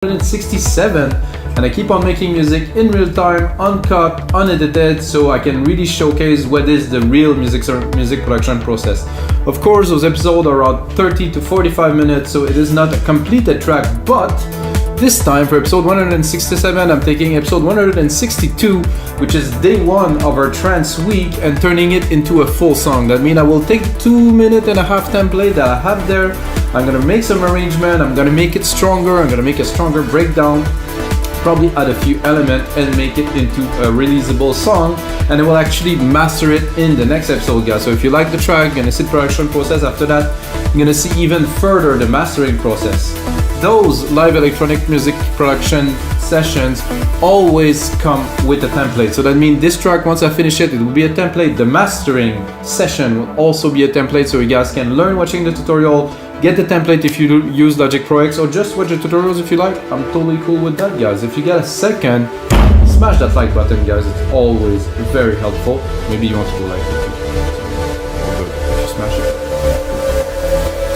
167, and I keep on making music in real time, uncut, unedited, so I can really showcase what is the real music production process. Of course, those episodes are around 30 to 45 minutes, so it is not a completed track, but this time for episode 167, I'm taking episode 162, which is day one of our trance week, and turning it into a full song. That means I will take 2.5-minute template that I have there. I'm gonna make some arrangement, I'm gonna make it stronger, I'm gonna make a stronger breakdown, probably add a few elements and make it into a releasable song, and I will actually master it in the next episode, guys. So if you like the track, you're gonna see the production process. After that, you're gonna see even further the mastering process. Those live electronic music production sessions always come with a template. So that means this track, once I finish it, it will be a template. The mastering session will also be a template, so you guys can learn watching the tutorial, get the template if you use Logic Pro X, or just watch the tutorials if you like. I'm totally cool with that, guys. If you get a second, smash that like button, guys. It's always very helpful. Maybe you want to go like it if you smash it.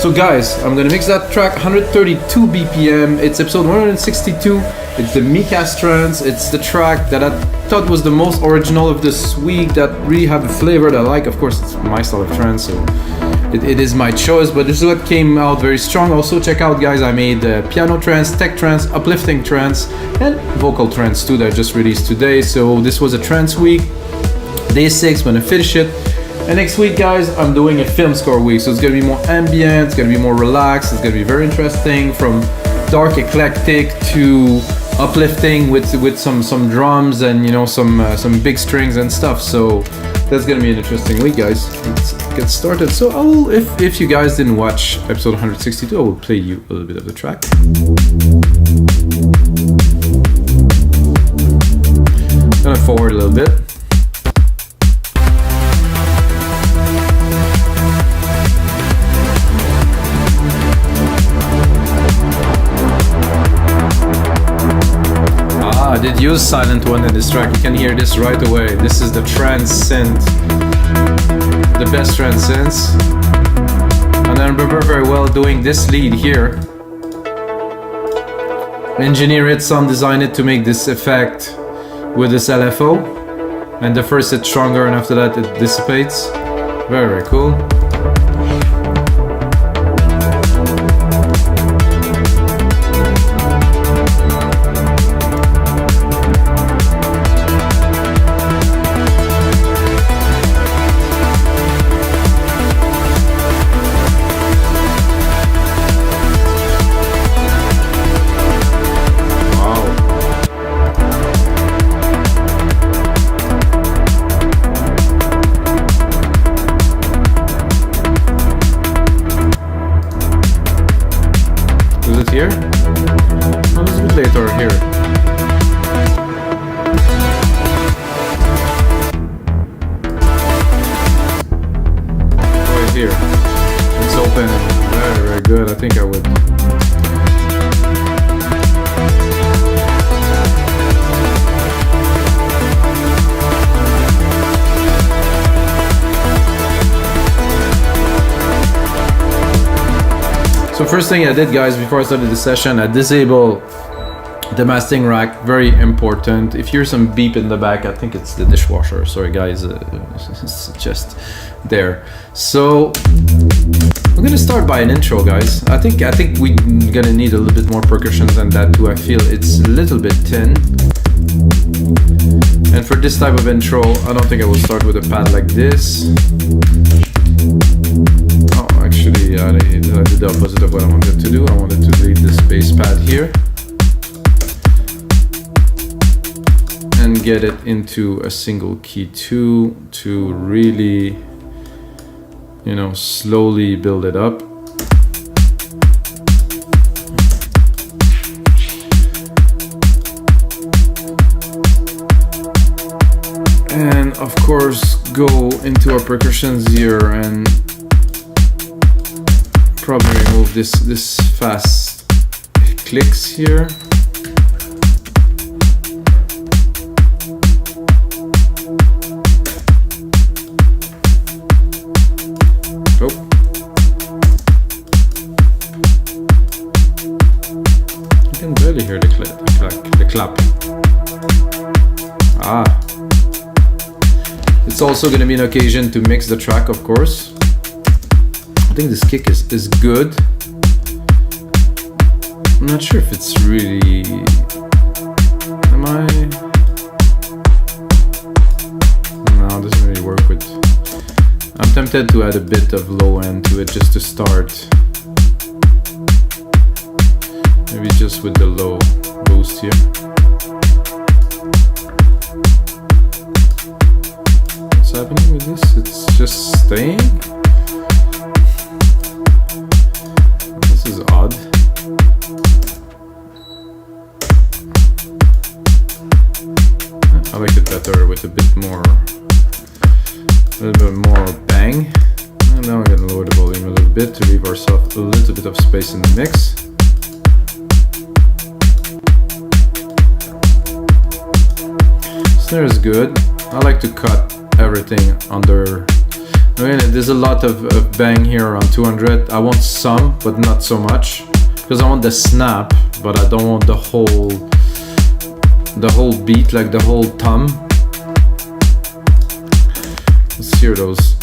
So guys, I'm gonna mix that track 132 BPM. It's episode 162. It's the Mikas trance. It's the track that I thought was the most original of this week, that really have a flavor that I like. Of course, it's my style of trance, so it is my choice, but this is what came out very strong. Also check out, guys, I made piano trance, tech trance, uplifting trance, and vocal trance too that I just released today. So this was a trance week, day 6, I'm gonna finish it. And next week, guys, I'm doing a film score week, so it's gonna be more ambient, it's gonna be more relaxed, it's gonna be very interesting, from dark eclectic to uplifting with some drums and, you know, some big strings and stuff. So that's gonna be an interesting week, guys. Let's get started. So I will, if you guys didn't watch episode 162, I will play you a little bit of the track. Gonna forward a little bit. I did use silent one in this track. You can hear this right away. This is the trance synth, the best trance synths. And I remember very well doing this lead here. Engineer it, sound design it to make this effect with this LFO. And the first it's stronger, and after that it dissipates. Very, very cool. Here? Oh, this is a bit later here. Right here. It's open. Very, very good. I think I would. So first thing I did, guys, before I started the session, I disabled the mastering rack. Very important. If you hear some beep in the back, I think it's the dishwasher. Sorry, guys, it's just there. So we're gonna start by an intro, guys. I think we're gonna need a little bit more percussion than that too. I feel it's a little bit thin. And for this type of intro, I don't think I will start with a pad like this. Actually, I did the opposite of what I wanted to do. I wanted to leave this bass pad here and get it into a single key 2 to really, you know, slowly build it up. And of course, go into our percussions here and probably remove this fast clicks here. Oh. I can barely hear the clap. It's also gonna be an occasion to mix the track, of course. I think this kick is good. I'm not sure if it's really... Am I... No, it doesn't really work with... I'm tempted to add a bit of low end to it just to start. Maybe just with the low boost here. What's happening with this? It's just staying? This is odd. I like it better with a bit more, a little bit more bang. And now I'm gonna lower the volume a little bit to leave ourselves a little bit of space in the mix. Snare is good. I like to cut everything under. I mean, there's a lot of bang here around 200. I want some, but not so much, because I want the snap, but I don't want the whole beat, like the whole thumb. Let's hear those.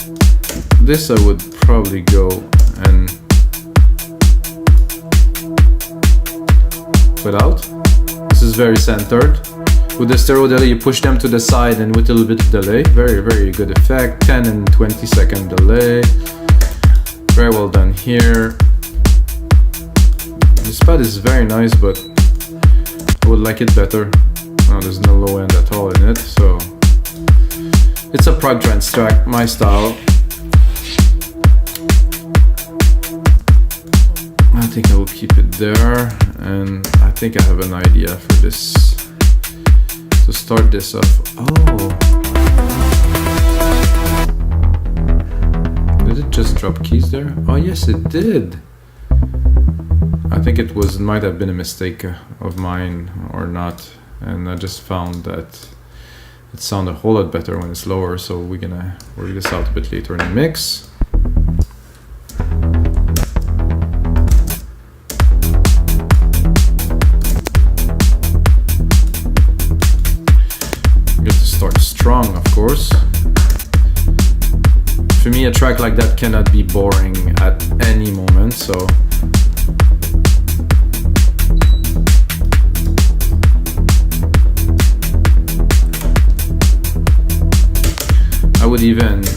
This I would probably go and without. This is very centered. With the stereo delay, you push them to the side, and with a little bit of delay, very, very good effect. 10 and 20 second delay. Very well done here. This pad is very nice, but I would like it better. Oh, there's no low end at all in it, so it's a prog trance track, my style. I think I will keep it there, and I think I have an idea for this. To start this off. Oh, did it just drop keys there? Oh yes, it did. I think it might have been a mistake of mine or not, and I just found that it sounded a whole lot better when it's lower. So we're gonna work this out a bit later in the mix. Strong, of course. For me, a track like that cannot be boring at any moment, so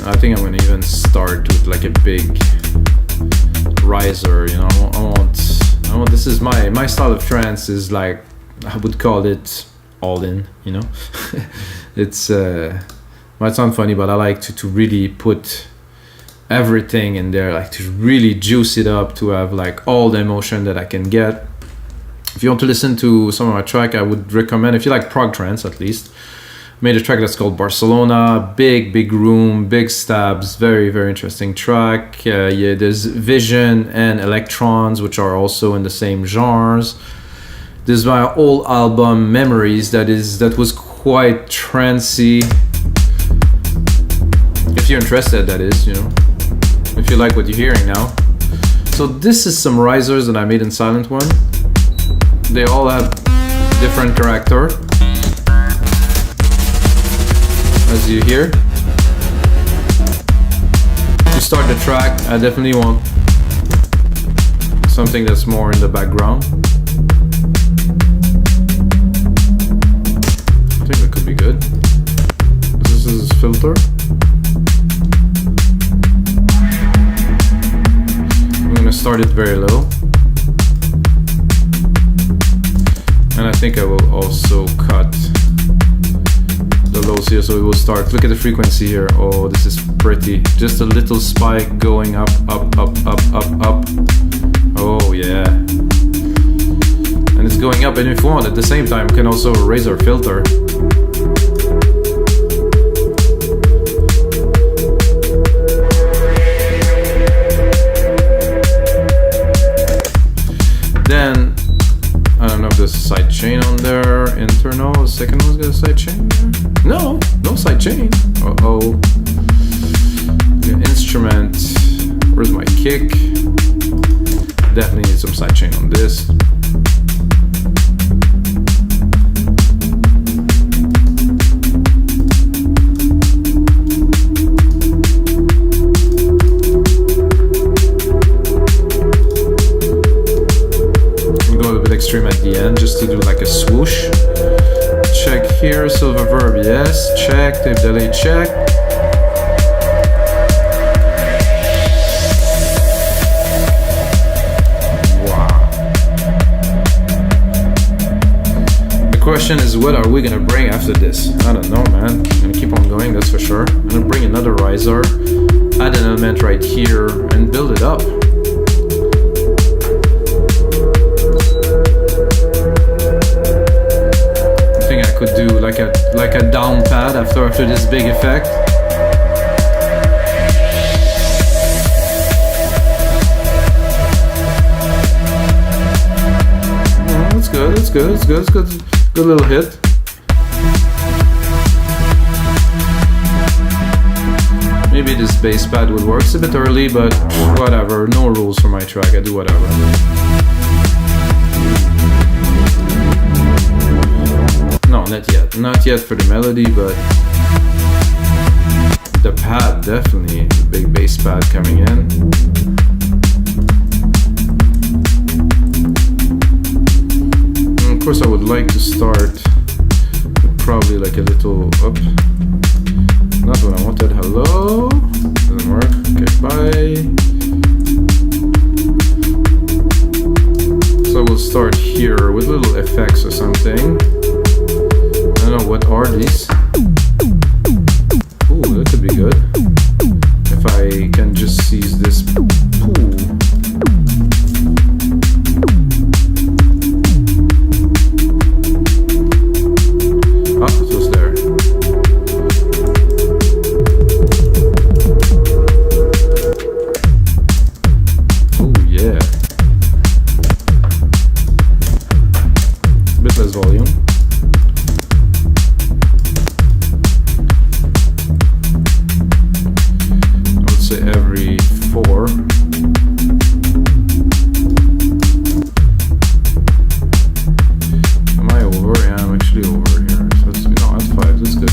I think I'm gonna even start with like a big riser, you know. I want this is my style of trance is like, I would call it all in, you know. It's might sound funny, but I like to really put everything in there, like to really juice it up, to have like all the emotion that I can get. If you want to listen to some of my track, I would recommend, if you like prog trance at least, made a track that's called Barcelona. Big room, big stabs, very, very interesting track. Yeah, there's Vision and Electrons, which are also in the same genres. There's my old album Memories that was quite trancey. If you're interested, that is, you know, if you like what you're hearing now. So this is some risers that I made in Silent One. They all have different character, as you hear. To start the track, I definitely want something that's more in the background. I think that could be good. This is filter. I'm gonna start it very low. And I think I will also cut the lows here, so it will start. Look at the frequency here. Oh, this is pretty. Just a little spike going up. Oh yeah. And it's going up, and if we want at the same time, we can also raise our filter. Then, I don't know if there's a side chain on there, internal, the second one's got a side chain there? No side chain. Uh-oh. The instrument, where's my kick? Definitely need some side chain on this. again just to do like a swoosh. Check here, silver verb, yes, check, tape delay, check. Wow. The question is, what are we gonna bring after this? I don't know, man. I'm gonna keep on going, that's for sure. I'm gonna bring another riser, add an element right here, and build it up. Could do like a down pad after this big effect. Oh, that's good. That's good. That's good. It's good. Good little hit. Maybe this bass pad would work. It's a bit early, but whatever. No rules for my track. I do whatever. No, not yet. Not yet for the melody, but the pad, definitely. The big bass pad coming in. And of course, I would like to start with probably like a little up. Not what I wanted. Hello? Doesn't work. Okay, bye. So we'll start here with little effects or something. I don't know, what are these? Ooh, that could be good. If I can just seize this pool. Ah, it was there. Oh yeah. A bit less volume. Every 4. Am I over? Yeah, I'm actually over here. So that's, no, that's 5. That's good.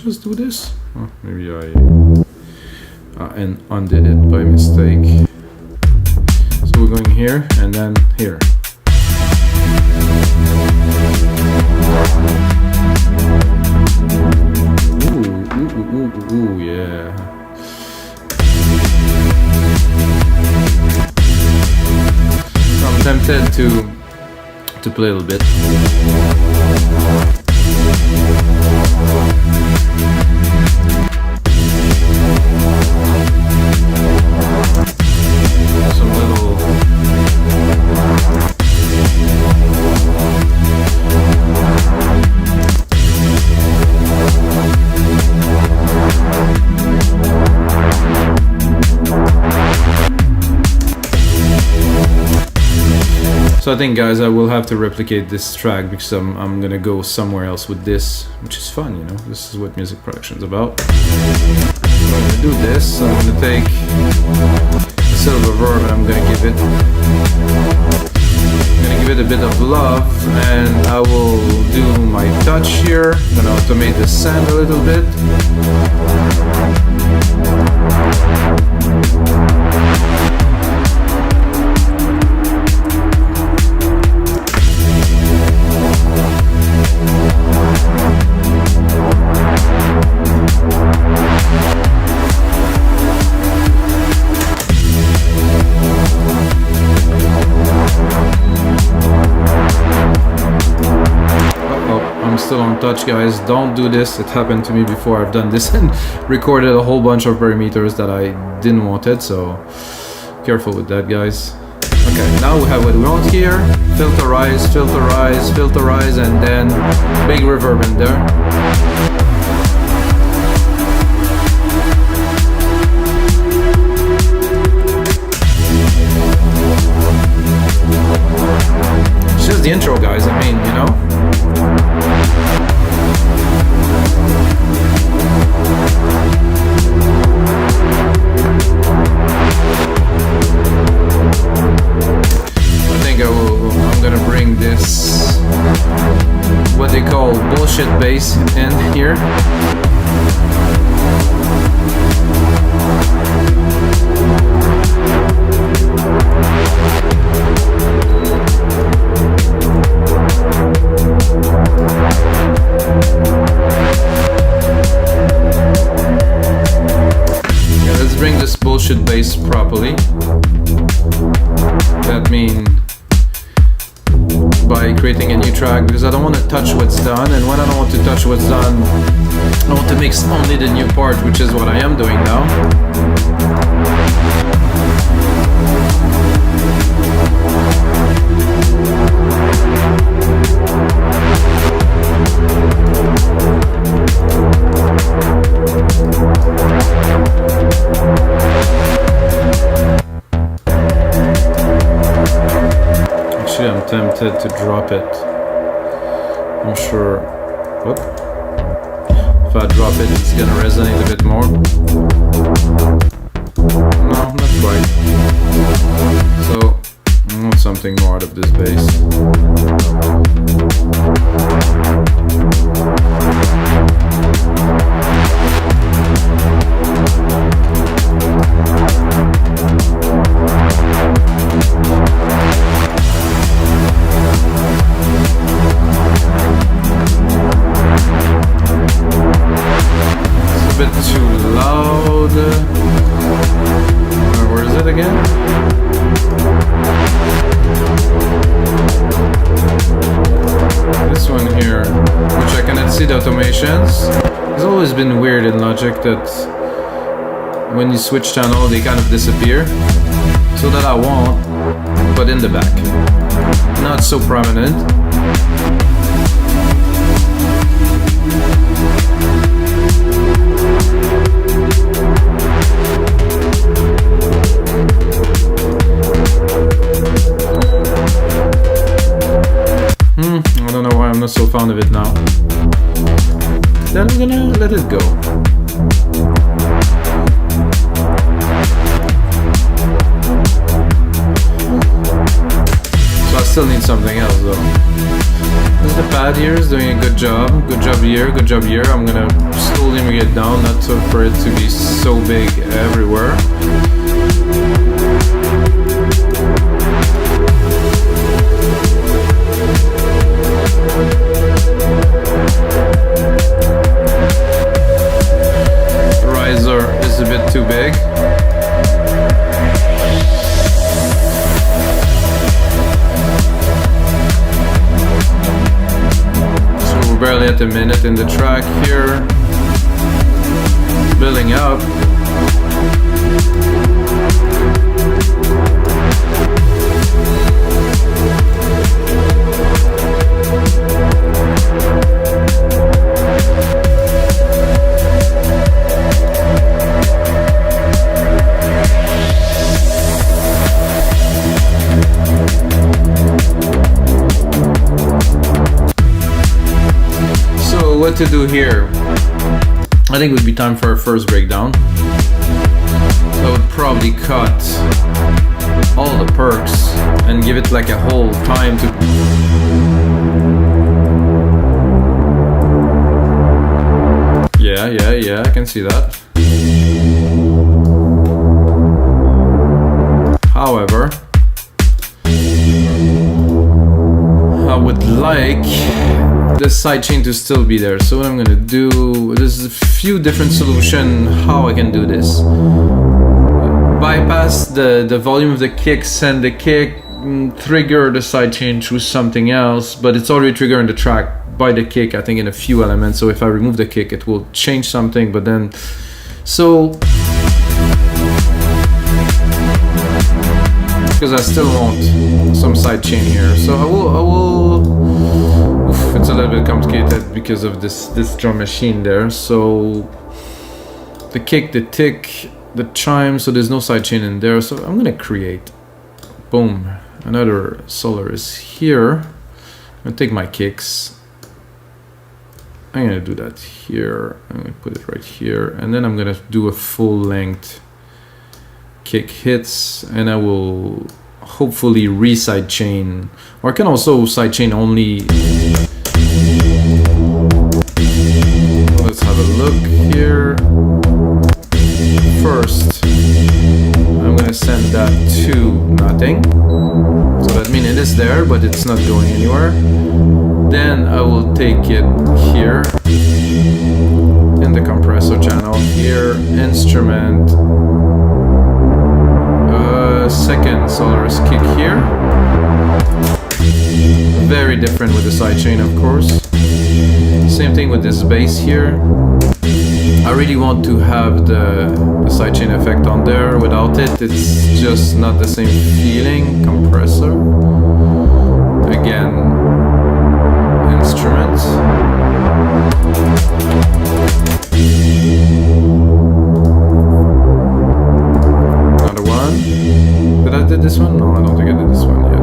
Just do this? Oh, maybe I and undid it by mistake. So we're going here and then here. Ooh, yeah. So I'm tempted to play a little bit. Some little So I think, guys, I will have to replicate this track because I'm gonna go somewhere else with this, which is fun, you know. This is what music production is about. So I'm gonna do this. I'm gonna take a silver verb and I'm gonna give it a bit of love, and I will do my touch here. I'm gonna automate the sand a little bit. Still on touch, guys. Don't do this. It happened to me before. I've done this and recorded a whole bunch of parameters that I didn't want it, so careful with that, guys. Okay, now we have what we want here. Filterize, filterize, filterize, and then big reverb in there. It's just the intro, guys. I mean, you know. I think I'm gonna bring this, what they call bullshit bass, in here. Bring this bullshit bass properly. That means by creating a new track, because I don't want to touch what's done, and when I don't want to touch what's done, I want to mix only the new part, which is what I am doing now. I'm tempted to drop it. I'm sure. Whoop. If I drop it, it's gonna resonate a bit more. No, not quite. So I want something more out of this bass. Where is it again? This one here, which I cannot see the automations. It's always been weird in Logic that when you switch channel, they kind of disappear. So that I want, but in the back. Not so prominent. I don't know why I'm not so fond of it now. Then I'm gonna let it go. So I still need something else though. The pad here is doing a good job. Good job here, good job here. I'm gonna slowly bring it down, not so for it to be so big everywhere. Is a bit too big. So we're barely at a minute in the track here. Building up. What to do here? I think it would be time for our first breakdown. So I would probably cut all the perks and give it like a whole time to. Yeah, I can see that. However, I would like the sidechain to still be there. So what I'm gonna do, there's a few different solutions how I can do this. Bypass the volume of the kick, send the kick, trigger the sidechain through something else, but it's already triggering the track by the kick, I think in a few elements. So if I remove the kick, it will change something, but then, so, because I still want some sidechain here. So I will it's a little bit complicated because of this drum machine there. So the kick, the tick, the chime, so there's no sidechain in there. So I'm gonna create, boom, another Solaris here. I'll take my kicks. I'm gonna do that here. I'm gonna put it right here, and then I'm gonna do a full length kick hits, and I will hopefully re-side chain, or I can also side chain only. Let's have a look here. First, I'm gonna send that to nothing. So that means it is there, but it's not going anywhere. Then I will take it here in the compressor channel here, instrument, second Solaris kick here. Very different with the sidechain, of course. Same thing with this bass here. I really want to have the sidechain effect on there. Without it, it's just not the same feeling. Compressor. Again, instruments. Another one. Did I do this one? No, I don't think I did this one yet.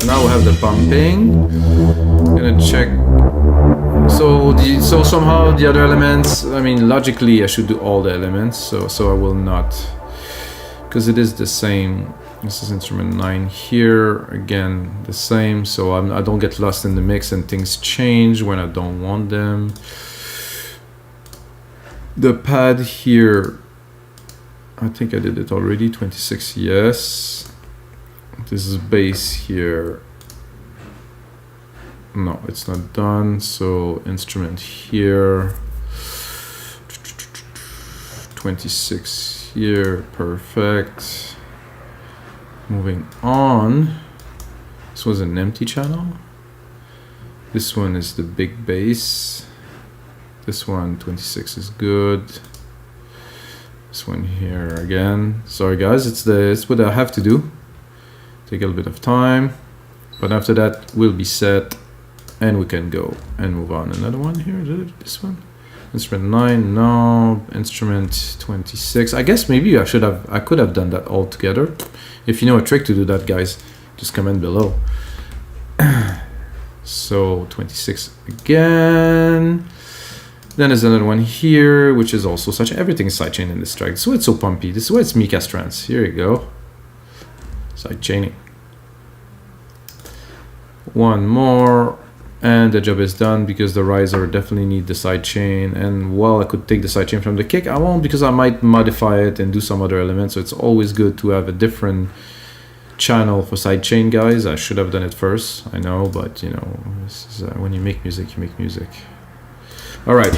Now we have the pumping. I'm gonna check. So somehow the other elements. I mean, logically, I should do all the elements. So I will not, because it is the same. This is instrument 9 here. Again, the same. So I don't get lost in the mix and things change when I don't want them. The pad here. I think I did it already, 26, yes. This is bass here. No, it's not done. So instrument here. 26 here, perfect. Moving on. This was an empty channel. This one is the big bass. This one, 26 is good. This one here again. Sorry guys, it's what I have to do. Take a little bit of time, but after that we'll be set and we can go and move on. Another one here, this one. Instrument 9, no. Instrument 26. I guess maybe I could have done that all together. If you know a trick to do that, guys, just comment below. So 26 again. Then there's another one here, which is also such. Everything is sidechain in this track. So it's so pumpy. This is why it's Mikas trance. Here you go. Sidechaining. One more, and the job is done, because the riser definitely need the sidechain. And while I could take the sidechain from the kick, I won't, because I might modify it and do some other elements. So it's always good to have a different channel for sidechain, guys. I should have done it first, I know, but you know, this is, when you make music, you make music. All right.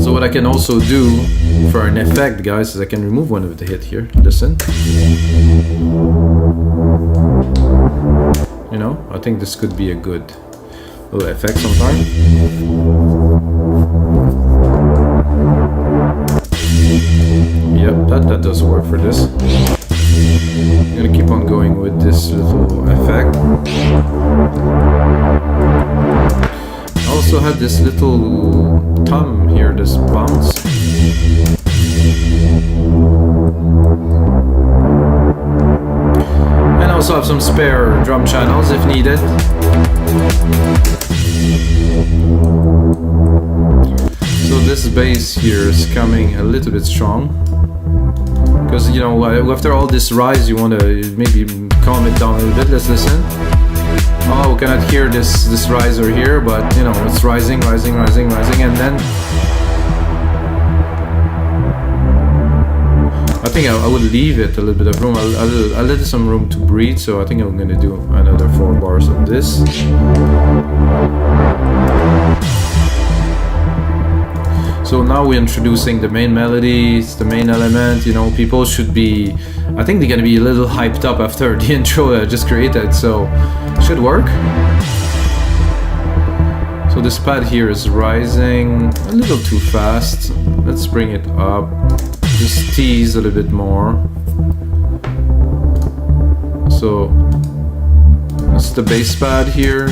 So what I can also do for an effect, guys, is I can remove one of the hit here. Listen. You know, I think this could be a good little effect sometime. Yep, that does work for this. I'm gonna keep on going with this little effect. I also had this little thumb here, this bounce. And also have some spare drum channels if needed. So this bass here is coming a little bit strong, because you know, after all this rise you want to maybe calm it down a little bit. Let's listen. Oh, we cannot hear this riser here, but you know, it's rising, rising, rising, rising, and then I think I would leave it a little bit of room. I'll let it some room to breathe. So I think I'm gonna do another 4 bars of this. So now we're introducing the main melody, it's the main element. You know, people should be, I think they're gonna be a little hyped up after the intro I just created, so it should work. So this pad here is rising a little too fast. Let's bring it up. just tease a little bit more. So that's the bass pad here,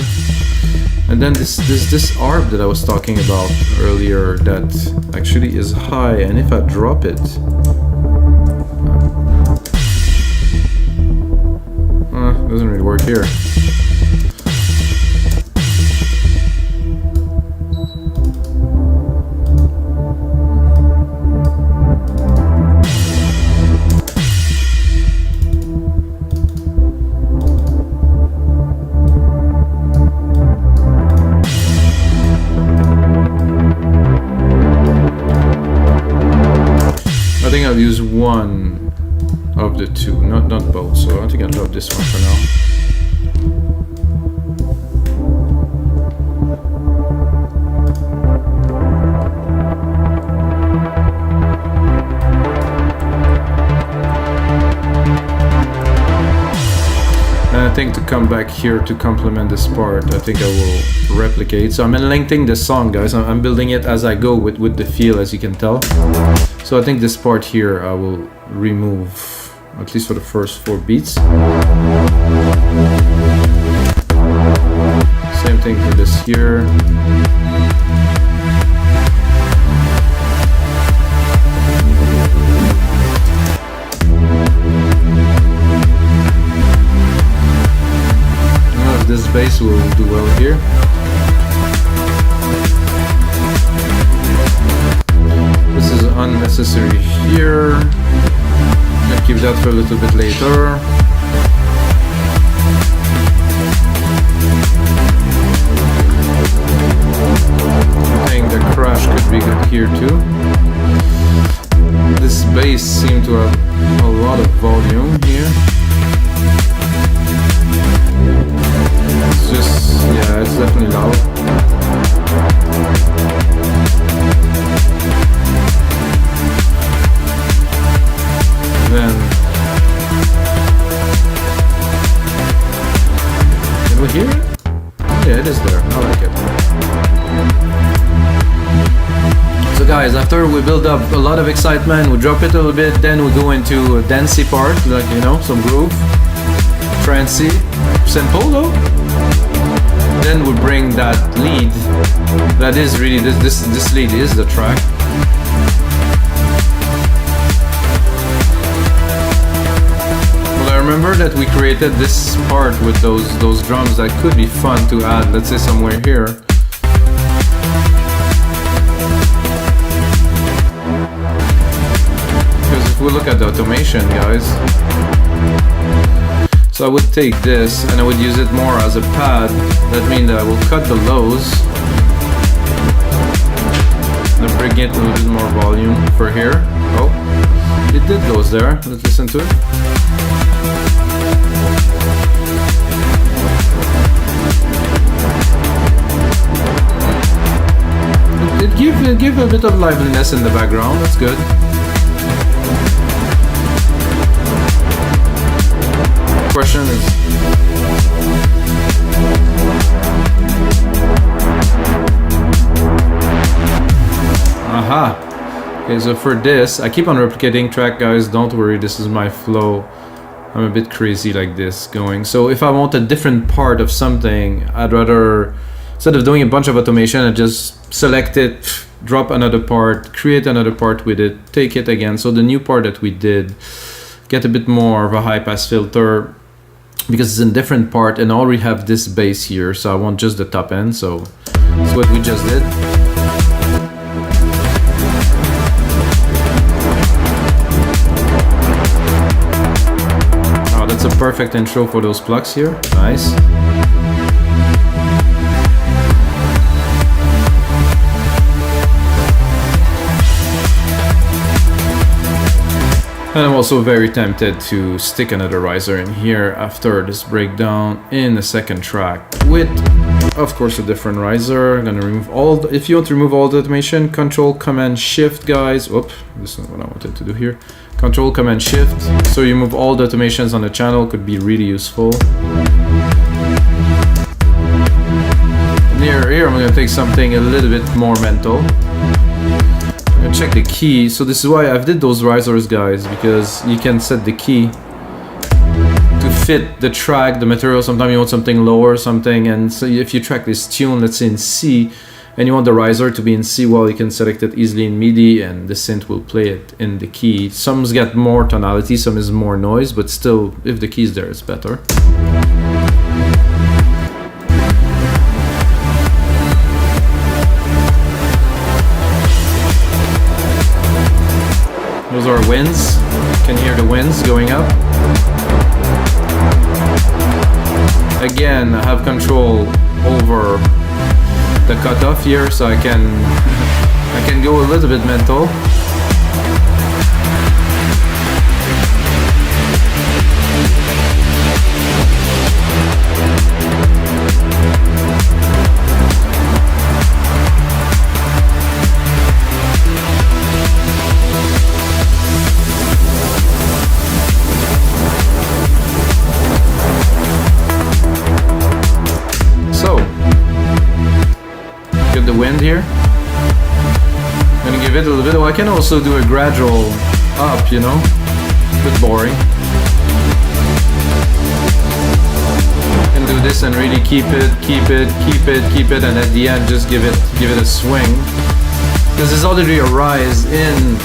and then this arp that I was talking about earlier that actually is high, and if I drop it, doesn't really work here. I think I'll use one of the two, not both, so I think I'll drop this one for now. And I think to come back here to complement this part, I think I will replicate. So I'm enlengthening the song, guys. I'm building it as I go with the feel, as you can tell. So I think this part here I will remove, at least for the first 4 beats. Same thing for this here. I don't know if this bass will do well here. This is unnecessary here. I'll keep that for a little bit later. I think the crash could be good here too. This bass seems to have a lot of volume here. It's just, yeah, it's definitely loud. Then can we hear it? Yeah, it is there. I like it. So guys, after we build up a lot of excitement, we drop it a little bit, then we go into a dancey part, like, you know, some groove, trancey, simple though. Then we bring that lead. That is really this lead is the track. Remember that we created this part with those drums that could be fun to add, let's say somewhere here. Because if we look at the automation, guys, so I would take this and I would use it more as a pad. That means that I will cut the lows and bring it a little bit more volume for here. Oh, it did those there. Let's listen to it. It give a bit of liveliness in the background. That's good. Question is, aha. Okay, so for this, I keep on replicating track, guys. Don't worry, this is my flow. I'm a bit crazy like this going. So if I want a different part of something, I'd rather, instead of doing a bunch of automation, I just select it, drop another part, create another part with it, take it again. So the new part that we did, get a bit more of a high pass filter because it's a different part, and I already have this bass here, so I want just the top end. So that's what we just did. Oh, that's a perfect intro for those plugs here. Nice. And I'm also very tempted to stick another riser in here after this breakdown in the second track with, of course, a different riser. I'm gonna remove all, if you want to remove all the automation, Control, Command, Shift, guys. Oops, this is what I wanted to do here. Control, Command, Shift. So you move all the automations on the channel, could be really useful. And here I'm gonna take something a little bit more mental. I'm check the key. So this is why I've did those risers, guys, because you can set the key to fit the track, the material. Sometimes you want something lower, something, and so if you track this tune, let's say in C, and you want the riser to be in C, well, you can select it easily in MIDI, and the synth will play it in the key. Some's got more tonality, some is more noise, but still, if the key's there, it's better. Those are winds. You can hear the winds going up. Again, I have control over the cutoff here, so I can go a little bit mental. The wind here. I'm gonna give it a little bit. Oh, I can also do a gradual up, you know, a bit boring. I can do this and really keep it, and at the end just give it a swing. Because there's already a rise in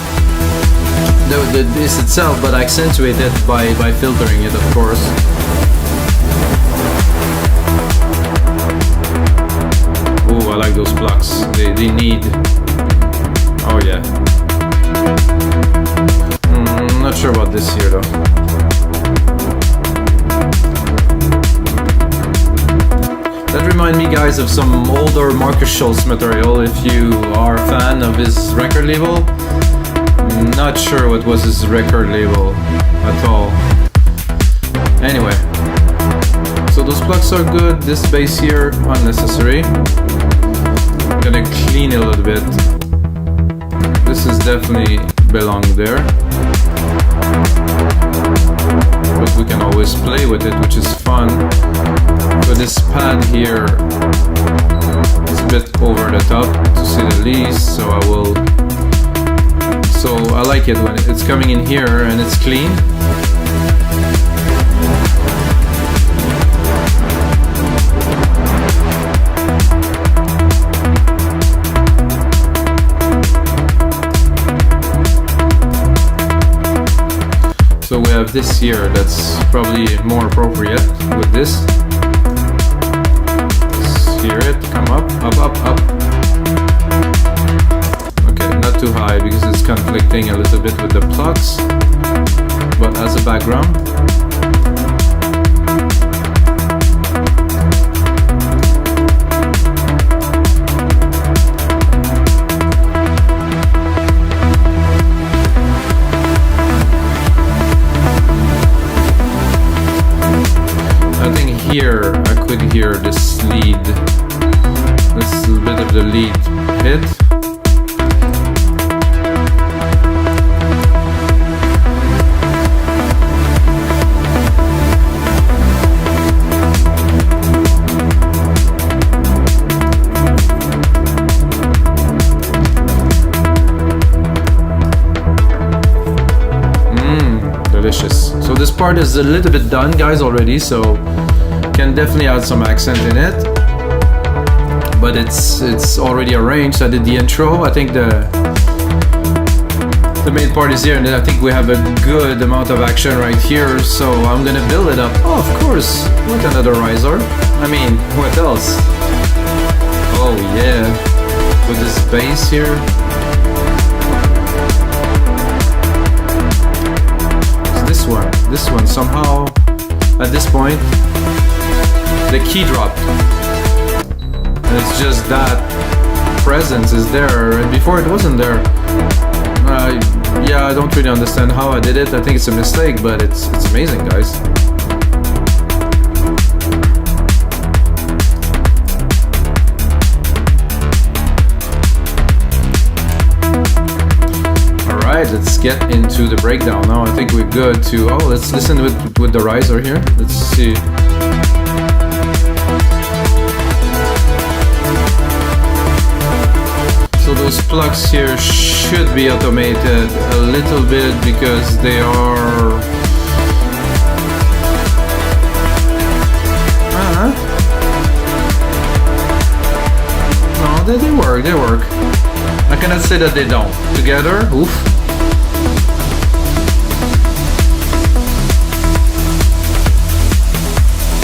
this itself, but accentuated by filtering it, of course. I like those blocks. They need. Oh yeah. I'm not sure about this here though. That reminds me, guys, of some older Marcus Schultz material. If you are a fan of his record label, I'm not sure what was his record label at all. Anyway, so those blocks are good. This bass here, unnecessary. Gonna clean it a little bit. This is definitely belong there, but we can always play with it, which is fun. But this pad here is a bit over the top, to say the least. So I like it when it's coming in here and it's clean. So we have this here that's probably more appropriate with this. Let's hear it come up. Okay, not too high because it's conflicting a little bit with the plugs, but as a background. Here I could hear this lead, this little bit of the lead hit. Delicious. So this part is a little bit done, guys, already, so can definitely add some accent in it, but it's already arranged. I did the intro. I think the main part is here, and I think we have a good amount of action right here, so I'm gonna build it up. Oh, of course, with another riser. I mean, what else? Oh yeah, with this bass here. It's this one somehow at this point the key dropped, and it's just that presence is there, and before it wasn't there. Yeah, I don't really understand how I did it. I think it's a mistake, but it's amazing, guys. Alright, let's get into the breakdown now. I think we're good to... Oh, let's listen with the riser here. Let's see. So those plugs here should be automated a little bit because they are... No, they work. I cannot say that they don't. Together, oof.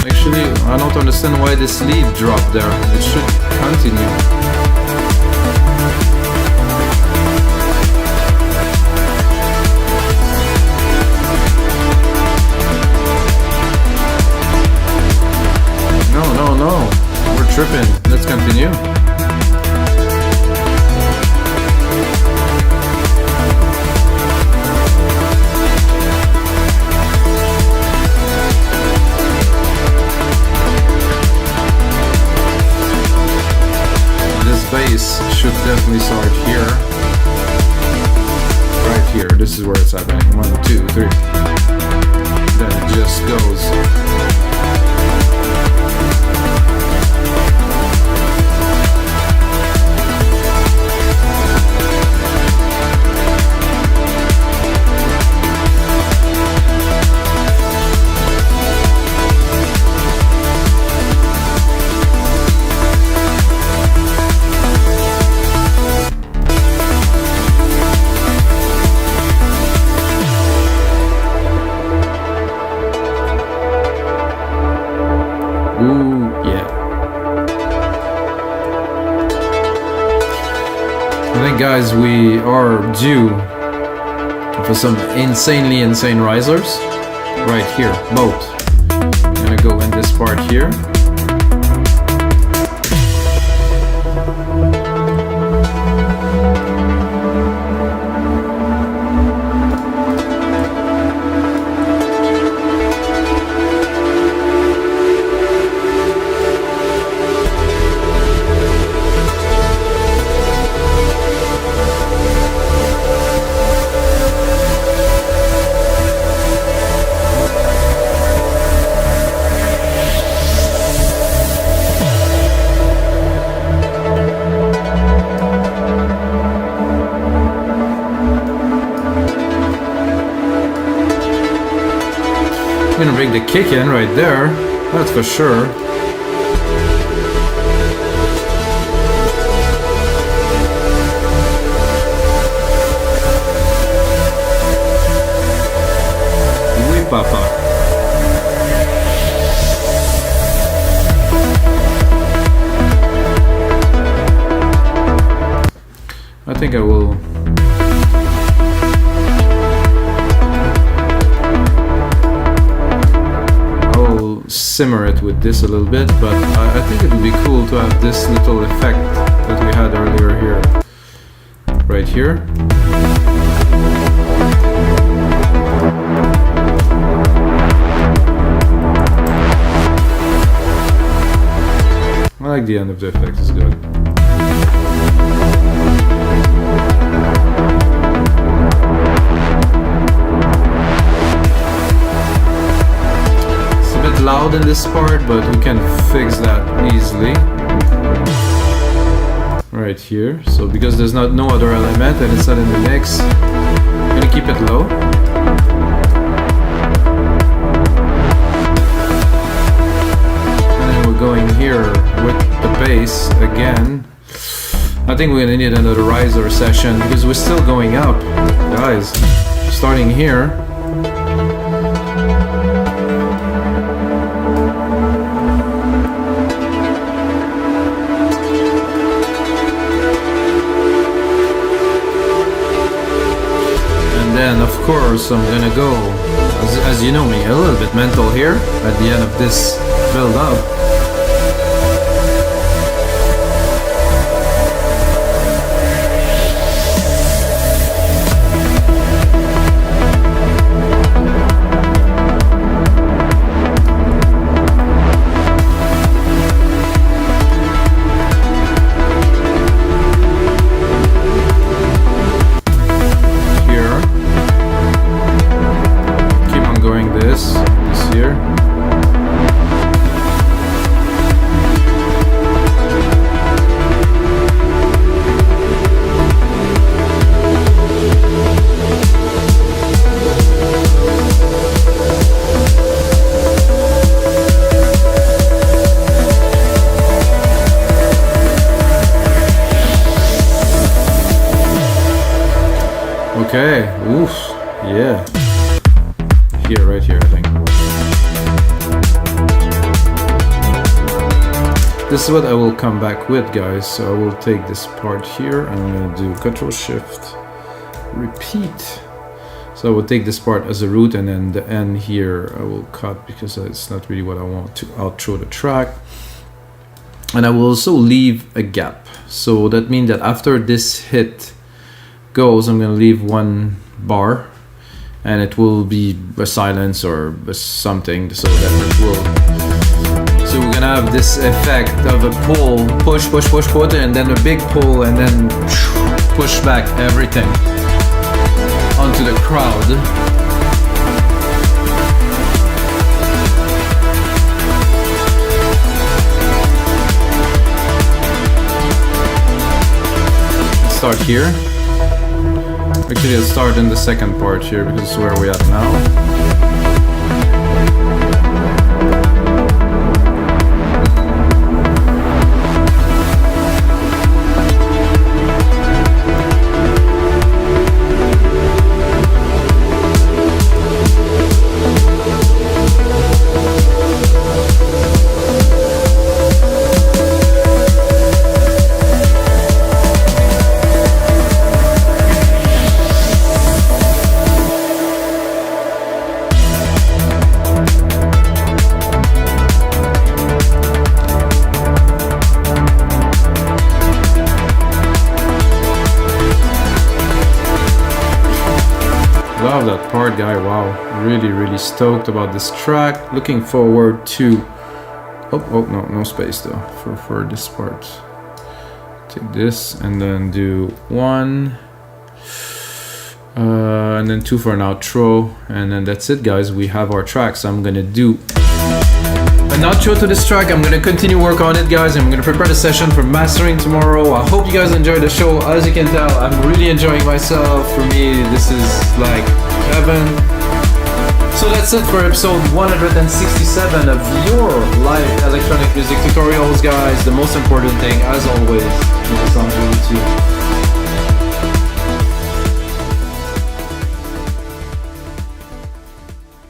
Actually, I don't understand why this lead dropped there. It should continue. No. We're tripping. Let's continue. Bass should definitely start here. Right here. This is where it's happening. 1, 2, 3. Then it just goes. Ooh, yeah. I think, guys, we are due for some insanely insane risers. Right here, both. I'm gonna go in this part here. I'm gonna bring the kick in right there, that's for sure. Oui, papa. I think I will. Simmer it with this a little bit, but I think it would be cool to have this little effect that we had earlier here, right here. I like the end of the effect, it's good. Loud in this part, but we can fix that easily right here. So because there's no other element and it's not in the mix, I'm gonna keep it low. And then we're going here with the bass again. I think we're gonna need another riser session because we're still going up, guys. Starting here. And of course I'm gonna go, as you know me, a little bit mental here at the end of this build up. here, right here, I think. This is what I will come back with, guys. So I will take this part here. I'm gonna do Control Shift, repeat. So I will take this part as a root, and then the end here I will cut because it's not really what I want to outro the track. And I will also leave a gap. So that means that after this hit goes, I'm gonna leave one bar, and it will be a silence or a something, so that it will. So we're gonna have this effect of a pull, push, push, push, push, and then a big pull, and then push back everything onto the crowd. Let's start here. Actually, I'll start in the second part here because it's where we're at now. Love that part, guy. Wow, really stoked about this track. Looking forward to oh no space though for this part. Take this and then do 1 and then 2 for an outro, and then that's it, guys. We have our tracks. I'm gonna do an outro to this track. I'm gonna continue work on it, guys. I'm gonna prepare the session for mastering tomorrow. I hope you guys enjoyed the show. As you can tell, I'm really enjoying myself. For me, this is like heaven. So that's it for episode 167 of your live electronic music tutorials, guys. The most important thing, as always, is the sound to you.